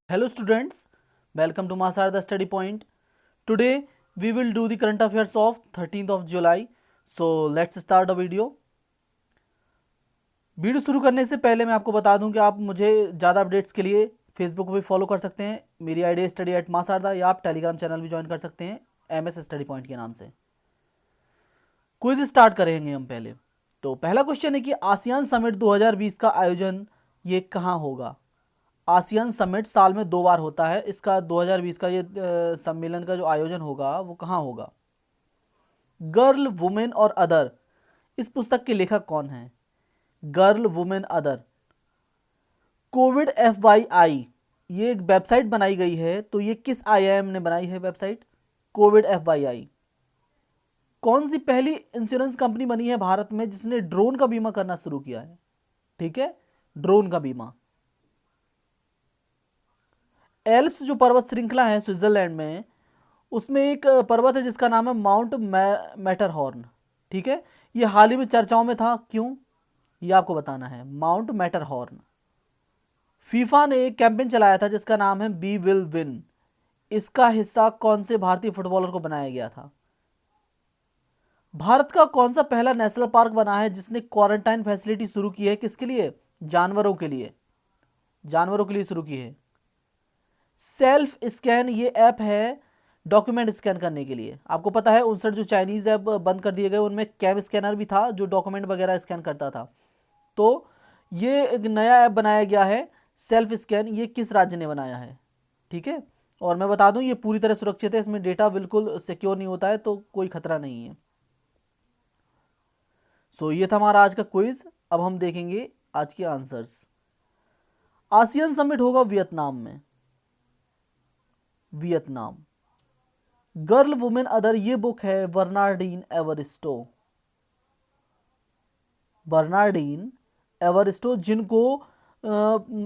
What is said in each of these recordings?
Hello students, welcome to Masar the Study Point. Today we will do the current affairs of 13th of July. So let's start the video. Video शुरू करने से पहले मैं आपको बता दूं कि आप मुझे ज़्यादा अपडेट्स के लिए फेसबुक पे फॉलो कर सकते हैं। मेरी आईडी study@masarda या आप टेलीग्राम चैनल भी ज्वाइन कर सकते हैं MS स्टडी पॉइंट के नाम से। क्विज स्टार्ट करेंगे हम पहले। तो पहला क्वेश्चन है कि आसियान समिट 2020 का आयोजन ये कहाँ होगा। आसियान समिट साल में 2 बार होता है। इसका 2020 का ये सम्मेलन का जो आयोजन होगा वो कहाँ होगा। गर्ल वुमेन और अदर, इस पुस्तक के लेखक कौन हैं। Girl women other. Covid FYI, ये एक वेबसाइट बनाई गई है, तो ये किस IIM ने बनाई है वेबसाइट। Covid FYI। कौन सी पहली इंश्योरेंस कंपनी बनी है भारत में जिसने ड्रोन का बीमा करना शुरू किया है। ठीक है, ड्रोन का बीमा। एल्प्स जो पर्वत श्रृंखला है स्विट्जरलैंड में, उसमें एक पर्वत है जिसका नाम है माउंट मैटरहॉर्न। ठीक है, ये हाल ही में चर्चाओं में था, क्यों ये आपको बताना है। Mount Matterhorn. फीफा ने एक कैंपेन चलाया था जिसका नाम है बी विल विन। इसका हिस्सा कौन से भारतीय फुटबॉलर को बनाया गया था। भारत का कौन सा पहला नेशनल पार्क बना है जिसने क्वारंटाइन फैसिलिटी शुरू की है, किसके लिए, जानवरों के लिए। जानवरों के लिए शुरू की है। सेल्फ स्कैन ये ऐप है डॉक्यूमेंट स्कैन करने के लिए। आपको पता है 59 जो चाइनीज़ ऐप बंद कर दिए गए उनमें कैम स्कैनर भी था जो डॉक्यूमेंट वगैरह स्कैन करता था। तो ये एक नया ऐप बनाया गया है सेल्फ स्कैन। ये किस राज्य ने बनाया है। ठीक है, और मैं बता दूं ये पूरी तरह सुरक्षित है, इसमें डेटा बिल्कुल सिक्योर नहीं होता है, तो कोई खतरा नहीं है। सो ये था हमारा आज का क्विज। अब हम देखेंगे आज के आंसर्स। आसियान समिट होगा वियतनाम में। वियतनाम। गर्ल वुमेन अदर, ये बुक है बर्नार्डीन एवरिस्टो। बर्नार्डीन एवरिस्टो, जिनको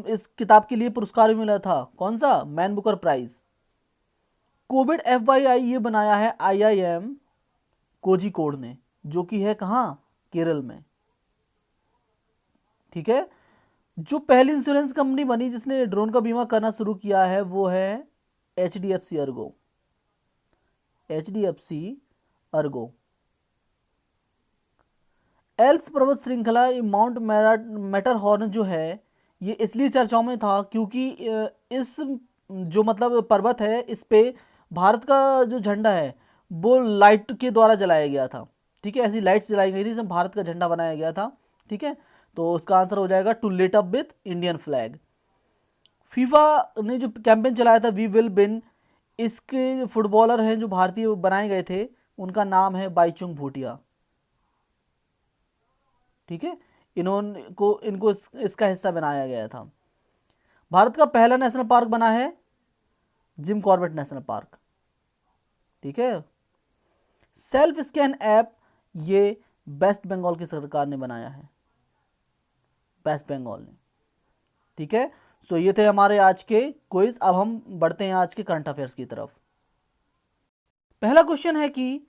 इस किताब के लिए पुरस्कार भी मिला था। कौन सा, Man Booker Prize. Covid FYI ये बनाया है IIM कोझिकोड ने, जो कि है कहाँ, केरल में। ठीक है, जो पहली इंश्योरेंस कंपनी बनी जिसने ड्रोन का बीमा करना शुरू किया है वो है HDFC Ergo. HDFC Ergo. Alps पर्वत श्रृंखला माउंट मैटरहॉर्न जो है ये इसलिए चर्चाओं में था क्योंकि इस जो मतलब पर्वत है इस पे भारत का जो झंडा है वो लाइट के द्वारा जलाया गया था। ठीक है, ऐसी लाइट्स जलाई गई थी जिसमें भारत का झंडा बनाया गया था। ठीक है, तो उसका आंसर हो जाएगा to lit up with Indian flag. FIFA ने जो कैंपेन चलाया था वी विल विन, इसके जो फुटबॉलर हैं जो भारतीय बनाए गए थे उनका नाम है बाईचुंग भूटिया। ठीक है, इनको इसका हिस्सा बनाया गया था। भारत का पहला नेशनल पार्क बना है जिम कॉर्बेट नेशनल पार्क। ठीक है, सेल्फ स्कैन ऐप ये वेस्ट बंगाल की सरकार ने बनाया है, वेस्ट बंगाल ने। ठीक है, सो ये थे हमारे आज के क्विज। अब हम बढ़ते हैं आज के करंट अफेयर्स की तरफ। पहला क्वेश्चन है कि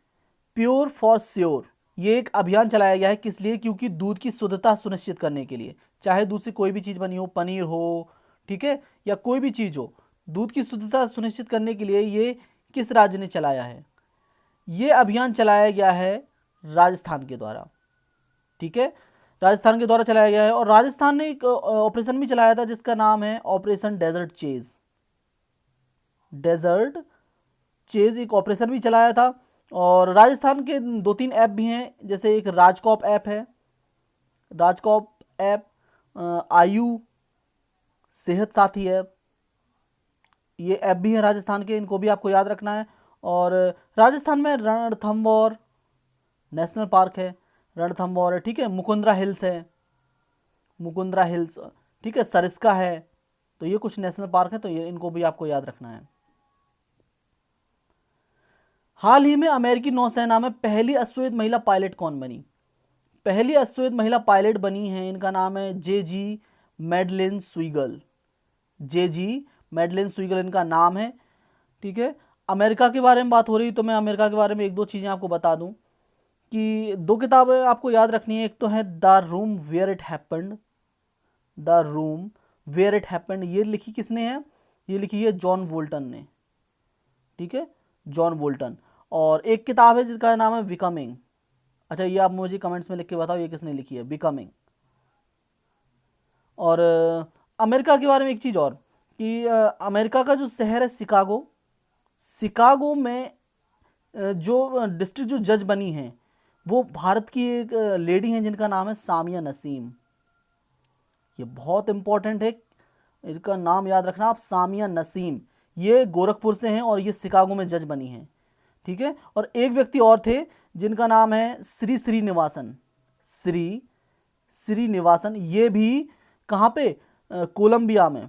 प्योर फॉर श्योर ये एक अभियान चलाया गया है किस लिए, क्योंकि दूध की शुद्धता सुनिश्चित करने के लिए। चाहे दूध से कोई भी चीज़ बनी हो, पनीर हो, ठीक है, या कोई भी चीज़ हो, दूध की शुद्धता सुनिश्चित करने के लिए ये किस राज्य ने चलाया है। ये अभियान चलाया गया है राजस्थान के द्वारा। ठीक है, राजस्थान के द्वारा चलाया गया है, और राजस्थान ने एक ऑपरेशन भी चलाया था जिसका नाम है Operation Desert Chase. Desert Chase एक ऑपरेशन भी चलाया था। और राजस्थान के 2-3 ऐप भी हैं, जैसे एक राजकॉप ऐप है, राजकॉप ऐप, आयु सेहत साथी ऐप, ये ऐप भी हैं राजस्थान के, इनको भी आपको याद रखना है। और राजस्थान में रणथंबोर नेशनल पार्क है, रणथंबोर है। ठीक है, मुकुंदरा हिल्स है, मुकुंदरा हिल्स। ठीक है, सरिस्का है। तो ये कुछ नेशनल पार्क हैं, तो ये इनको भी आपको याद रखना है। हाल ही में अमेरिकी नौसेना में पहली अश्वेत महिला पायलट कौन बनी। पहली अश्वेत महिला पायलट बनी है, इनका नाम है JG मैडलिन स्वीगल। JG मैडलिन स्वीगल इनका नाम है। ठीक है, अमेरिका के बारे में बात हो रही, तो मैं अमेरिका के बारे में एक दो चीज़ें आपको बता दूं कि 2 किताबें आपको याद रखनी है। एक तो है the room where it happened. The room where it happened ये लिखी किसने है, ये लिखी है जॉन वोल्टन ने, ठीक है, जॉन वोल्टन। और एक किताब है जिसका नाम है बिकमिंग। अच्छा, ये आप मुझे कमेंट्स में लिख के बताओ ये किसने लिखी है, बिकमिंग। और अमेरिका के बारे में एक चीज़ और कि अमेरिका का जो शहर है शिकागो, शिकागो में जो डिस्ट्रिक्ट जो जज बनी हैं वो भारत की एक लेडी हैं जिनका नाम है सामिया नसीम। ये बहुत इंपॉर्टेंट है, इसका नाम याद रखना आप, सामिया नसीम। ये गोरखपुर से हैं और ये शिकागो में जज बनी हैं, ठीक है। और एक व्यक्ति और थे जिनका नाम है श्री श्रीनिवासन, श्री श्रीनिवासन। ये भी कहाँ पे, कोलंबिया में,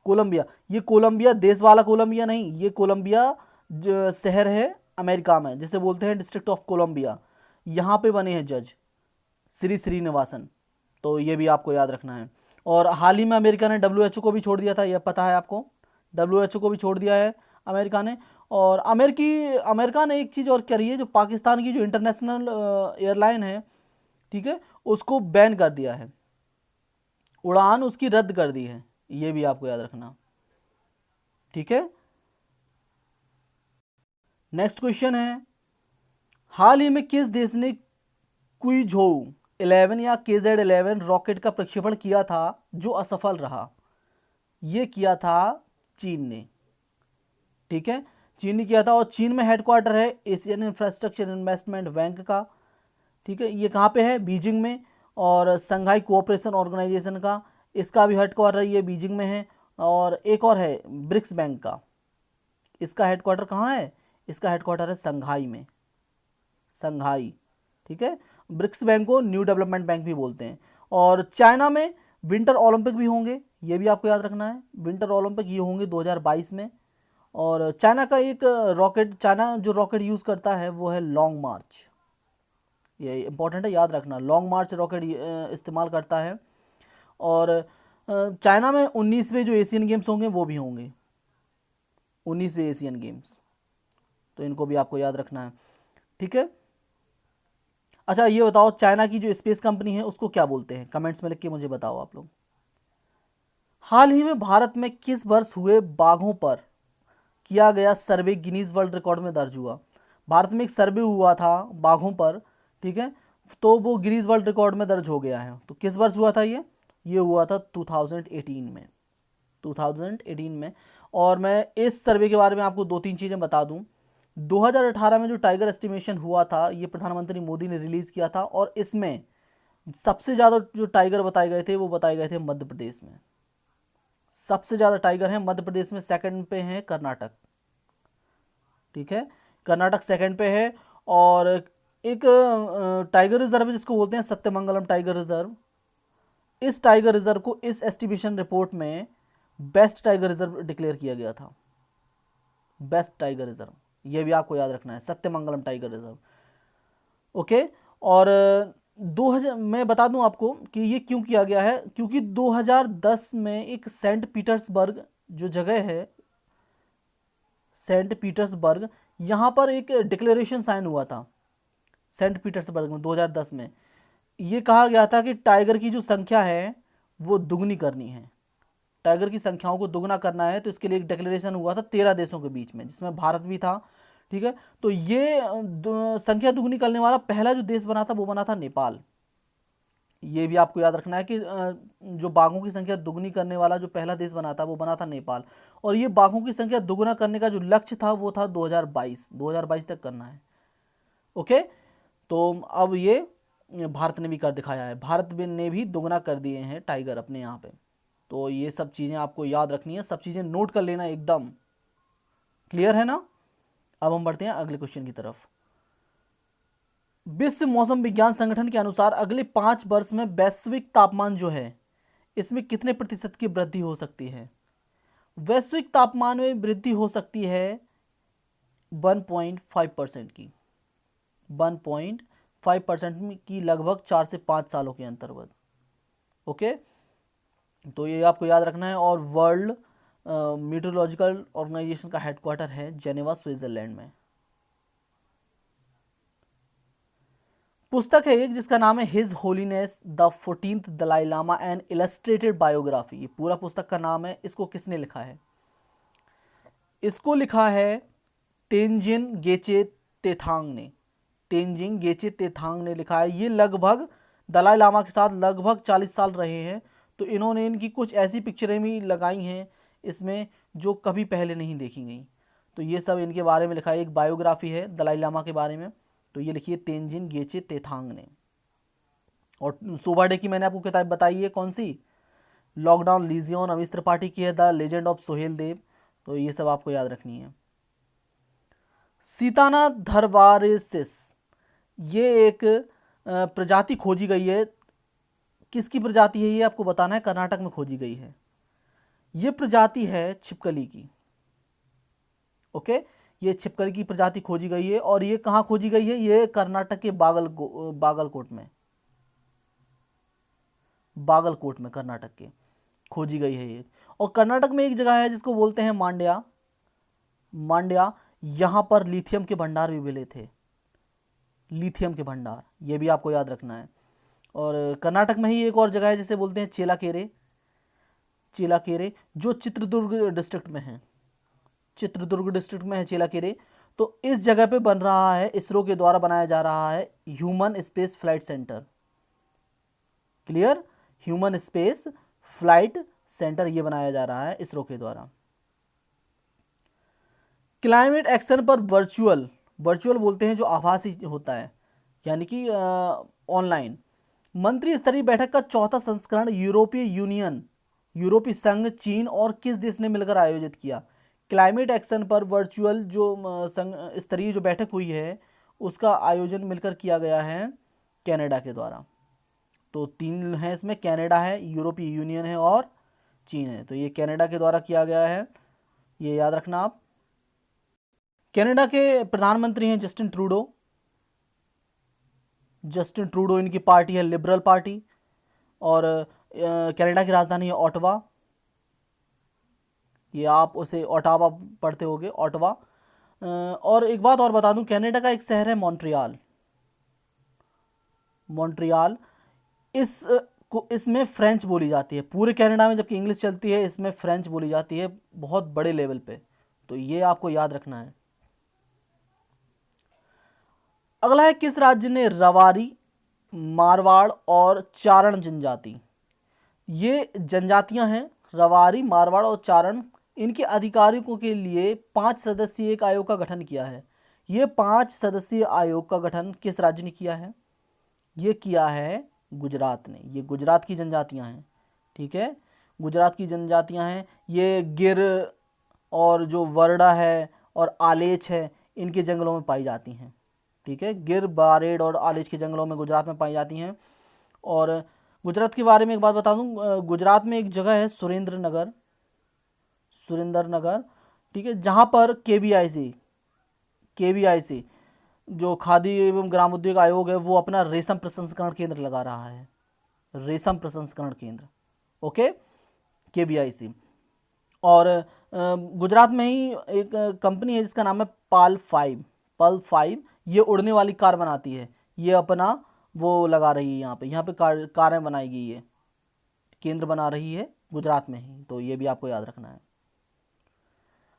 कोलंबिया। ये कोलंबिया देश वाला कोलंबिया नहीं, ये कोलंबिया जो शहर है अमेरिका में, जिसे बोलते हैं डिस्ट्रिक्ट ऑफ कोलंबिया, यहाँ पे बने हैं जज श्री श्रीनिवासन। तो ये भी आपको याद रखना है। और हाल ही में अमेरिका ने WHO को भी छोड़ दिया था, यह पता है आपको, WHO को भी छोड़ दिया है अमेरिका ने। और अमेरिका ने एक चीज़ और करी है, जो पाकिस्तान की जो इंटरनेशनल एयरलाइन है, ठीक है, उसको बैन कर दिया है, उड़ान उसकी रद्द कर दी है, ये भी आपको याद रखना, ठीक है। नेक्स्ट क्वेश्चन है, हाल ही में किस देश ने क्विझोउ 11 या KZ-11 रॉकेट का प्रक्षेपण किया था जो असफल रहा? ये किया था चीन ने, ठीक है, चीन ने किया था। और चीन में हेडक्वार्टर है एशियन इंफ्रास्ट्रक्चर इन्वेस्टमेंट बैंक का, ठीक है। ये कहाँ पे है, बीजिंग में। और संघाई कोऑपरेशन ऑर्गेनाइजेशन का, इसका भी हेडक्वार्टर ये बीजिंग में है। और एक और है ब्रिक्स बैंक का, इसका हेडक्वार्टर कहाँ है, इसका हेडक्वार्टर है संघाई में, संघाई, ठीक है। ब्रिक्स बैंक को न्यू डेवलपमेंट बैंक भी बोलते हैं। और चाइना में विंटर ओलंपिक भी होंगे, ये भी आपको याद रखना है, विंटर ओलंपिक ये होंगे 2022 में। और चाइना का एक रॉकेट, चाइना जो रॉकेट यूज़ करता है वो है लॉन्ग मार्च, ये इंपॉर्टेंट है, याद रखना, लॉन्ग मार्च रॉकेट इस्तेमाल करता है। और चाइना में 19वें जो एशियन गेम्स होंगे वो भी होंगे, 19वें एशियन गेम्स, तो इनको भी आपको याद रखना है, ठीक है। अच्छा, ये बताओ चाइना की जो स्पेस कंपनी है उसको क्या बोलते हैं, कमेंट्स में लिख के मुझे बताओ आप लोग। हाल ही में भारत में किस वर्ष हुए बाघों पर किया गया सर्वे गिनीज वर्ल्ड रिकॉर्ड में दर्ज हुआ? भारत में एक सर्वे हुआ था बाघों पर, ठीक है, तो वो गिनीज वर्ल्ड रिकॉर्ड में दर्ज हो गया है। तो किस वर्ष हुआ था ये हुआ था 2018 में, 2018 में। और मैं इस सर्वे के बारे में आपको 2-3 चीज़ें बता दूं। 2018 में जो टाइगर एस्टिमेशन हुआ था ये प्रधानमंत्री मोदी ने रिलीज़ किया था, और इसमें सबसे ज़्यादा जो टाइगर बताए गए थे वो बताए गए थे मध्य प्रदेश में, सबसे ज़्यादा टाइगर हैं मध्य प्रदेश में, सेकंड पे है कर्नाटक, ठीक है, कर्नाटक सेकंड पे है। और एक टाइगर रिजर्व है जिसको बोलते हैं सत्यमंगलम टाइगर रिजर्व। इस टाइगर रिजर्व को इस एस्टिमेशन रिपोर्ट में बेस्ट टाइगर रिजर्व डिक्लेयर किया गया था, बेस्ट टाइगर रिजर्व, ये भी आपको याद रखना है, सत्यमंगलम टाइगर रिजर्व, ओके। और 2000 मैं बता दूं आपको कि ये क्यों किया गया है, क्योंकि 2010 में एक सेंट पीटर्सबर्ग जो जगह है, सेंट पीटर्सबर्ग, यहाँ पर एक डिक्लेरेशन साइन हुआ था सेंट पीटर्सबर्ग में 2010 में। ये कहा गया था कि टाइगर की जो संख्या है वो दुगनी करनी है, टाइगर की संख्याओं को दुगना करना है। तो इसके लिए एक डिक्लेरेशन हुआ था 13 देशों के बीच में, जिसमें भारत भी था, ठीक है। तो ये संख्या दुगनी करने वाला पहला जो देश बना था वो बना था नेपाल। ये भी आपको याद रखना है कि जो बाघों की संख्या दुगनी करने वाला जो पहला देश बना था वो बना था नेपाल। और ये बाघों की संख्या दुगना करने का जो लक्ष्य था वो था 2022 तक करना है, ओके। तो अब ये भारत ने भी कर दिखाया है, भारत ने भी दुगना कर दिए हैं टाइगर अपने यहाँ पे। तो ये सब चीज़ें आपको याद रखनी है, सब चीज़ें नोट कर लेना, एकदम क्लियर है ना। अब हम बढ़ते हैं अगले क्वेश्चन की तरफ। विश्व मौसम विज्ञान संगठन के अनुसार अगले 5 वर्ष में वैश्विक तापमान जो है इसमें कितने प्रतिशत की वृद्धि हो सकती है? वैश्विक तापमान में वृद्धि हो सकती है 1.5% की, 1.5% की, लगभग 4 से 5 सालों के अंतर्गत, ओके। तो ये आपको याद रखना है। और वर्ल्ड मीटरोलॉजिकल ऑर्गेनाइजेशन का हेडक्वार्टर है जेनेवा, स्विट्जरलैंड में। पुस्तक है एक जिसका नाम है his holiness the 14th Dalai Lama and illustrated biography. ये पूरा पुस्तक का नाम है। इसको किसने लिखा है? इसको लिखा है तेंजिन गेचे तेथांग ने। तेंजिन गेचे तेथांग ने लिखा है। ये लगभग दलाई लामा के साथ लगभग 40 साल रहे हैं, तो इन्होंने इनकी कुछ ऐसी पिक्चरें भी लगाई हैं इसमें जो कभी पहले नहीं देखी गई। तो ये सब इनके बारे में लिखा है। एक बायोग्राफी है दलाई लामा के बारे में, तो ये लिखी है तेंजिन गेचे तेथांग ने। और सोबा डे की मैंने आपको किताब बताई है कौन सी? लॉकडाउन लीजियन, अमीश त्रिपाठी की है द लेजेंड ऑफ सोहेल देव। तो ये सब आपको याद रखनी है। सीताना धरवारेसिस, ये एक प्रजाति खोजी गई है। किसकी प्रजाति है ये आपको बताना है। कर्नाटक में खोजी गई है। ये प्रजाति है छिपकली की। ओके, ये छिपकली की प्रजाति खोजी गई है। और ये कहाँ खोजी गई है? ये कर्नाटक के बागलकोट में कर्नाटक के खोजी गई है ये। और कर्नाटक में एक जगह है जिसको बोलते हैं मांड्या। यहाँ पर लिथियम के भंडार भी मिले थे। लिथियम के भंडार, ये भी आपको याद रखना है। और कर्नाटक में ही एक और जगह है जिसे बोलते हैं चेलाकेरे, जो चित्रदुर्ग डिस्ट्रिक्ट में है। चेलाकेरे। तो इस जगह पे बन रहा है, इसरो के द्वारा बनाया जा रहा है human space flight centre. Clear? Human space flight centre ये बनाया जा रहा है इसरो के द्वारा। क्लाइमेट एक्शन पर वर्चुअल बोलते हैं जो आभासी होता है, यानी कि ऑनलाइन मंत्री स्तरीय बैठक का चौथा संस्करण यूरोपीय संघ, चीन और किस देश ने मिलकर आयोजित किया? क्लाइमेट एक्शन पर वर्चुअल जो संघ स्तरीय जो बैठक हुई है उसका आयोजन मिलकर किया गया है कनाडा के द्वारा। तो 3 है इसमें, कनाडा है, यूरोपीय यूनियन है और चीन है। तो ये कनाडा के द्वारा किया गया है, ये याद रखना आप। कनाडा के प्रधानमंत्री हैं जस्टिन ट्रूडो। इनकी पार्टी है लिबरल पार्टी। और कनाडा की राजधानी है ओटावा। ये आप उसे ओटावा पढ़ते होगे, ओटावा। और एक बात और बता दूं, कनाडा का एक शहर है मॉन्ट्रियल। इसमें फ्रेंच बोली जाती है पूरे कनाडा में, जबकि इंग्लिश चलती है, इसमें फ्रेंच बोली जाती है बहुत बड़े लेवल पे। तो ये आपको याद रखना है। अगला है किस राज्य ने रवारी, मारवाड़ और चारण जनजाति, ये जनजातियां हैं रवारी, मारवाड़ और चारण, इनके अधिकारियों के लिए 5 सदस्यीय एक आयोग का गठन किया है। ये 5 सदस्यीय आयोग का गठन किस राज्य ने किया है? ये किया है गुजरात ने। ये गुजरात की जनजातियां हैं। ठीक है, गुजरात की जनजातियां हैं। ये गिर और जो वरडा है और आलेच है, इनके जंगलों में पाई जाती हैं। ठीक है, गिर, बारेड़ और आलेच के जंगलों में गुजरात में पाई जाती हैं। और गुजरात के बारे में एक बात बता दूं, गुजरात में एक जगह है सुरेंद्र नगर। ठीक है, जहाँ पर केवीआईसी जो खादी एवं ग्रामोद्योग आयोग है वो अपना रेशम प्रसंस्करण केंद्र लगा रहा है। रेशम प्रसंस्करण केंद्र, ओके, केवीआईसी। और गुजरात में ही एक कंपनी है जिसका नाम है पल 5। ये उड़ने वाली कार बनाती है। ये अपना वो लगा रही है यहाँ पे कारें बनाई गई है, केंद्र बना रही है गुजरात में ही। तो ये भी आपको याद रखना है।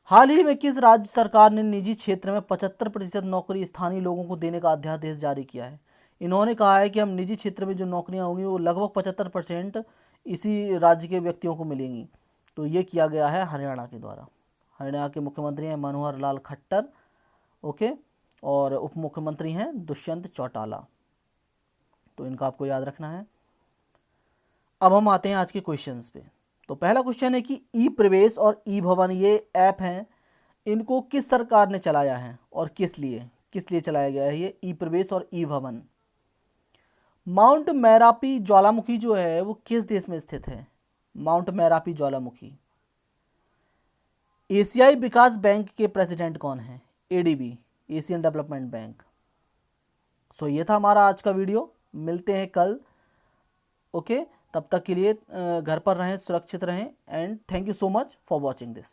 हाल ही में किस राज्य सरकार ने निजी क्षेत्र में 75% नौकरी स्थानीय लोगों को देने का अध्यादेश जारी किया है? इन्होंने कहा है कि हम निजी क्षेत्र में जो नौकरियां होंगी वो लगभग 75% इसी राज्य के व्यक्तियों को मिलेंगी। तो ये किया गया है हरियाणा के द्वारा। हरियाणा के मुख्यमंत्री हैं मनोहर लाल खट्टर, ओके, और उप मुख्यमंत्री हैं दुष्यंत चौटाला। तो इनका आपको याद रखना है। अब हम आते हैं आज के क्वेश्चंस पे। तो पहला क्वेश्चन है कि ई प्रवेश और ई भवन ये ऐप हैं, इनको किस सरकार ने चलाया है और किस लिए चलाया गया है ये ई प्रवेश और ई भवन? माउंट मैरापी ज्वालामुखी जो है वो किस देश में स्थित है? माउंट मैरापी ज्वालामुखी। एशियाई विकास बैंक के प्रेसिडेंट कौन है? ADB, Asian Development Bank. So ये था हमारा आज का वीडियो। मिलते हैं कल, ओके। तब तक के लिए घर पर रहें, सुरक्षित रहें, and thank you so much for watching this.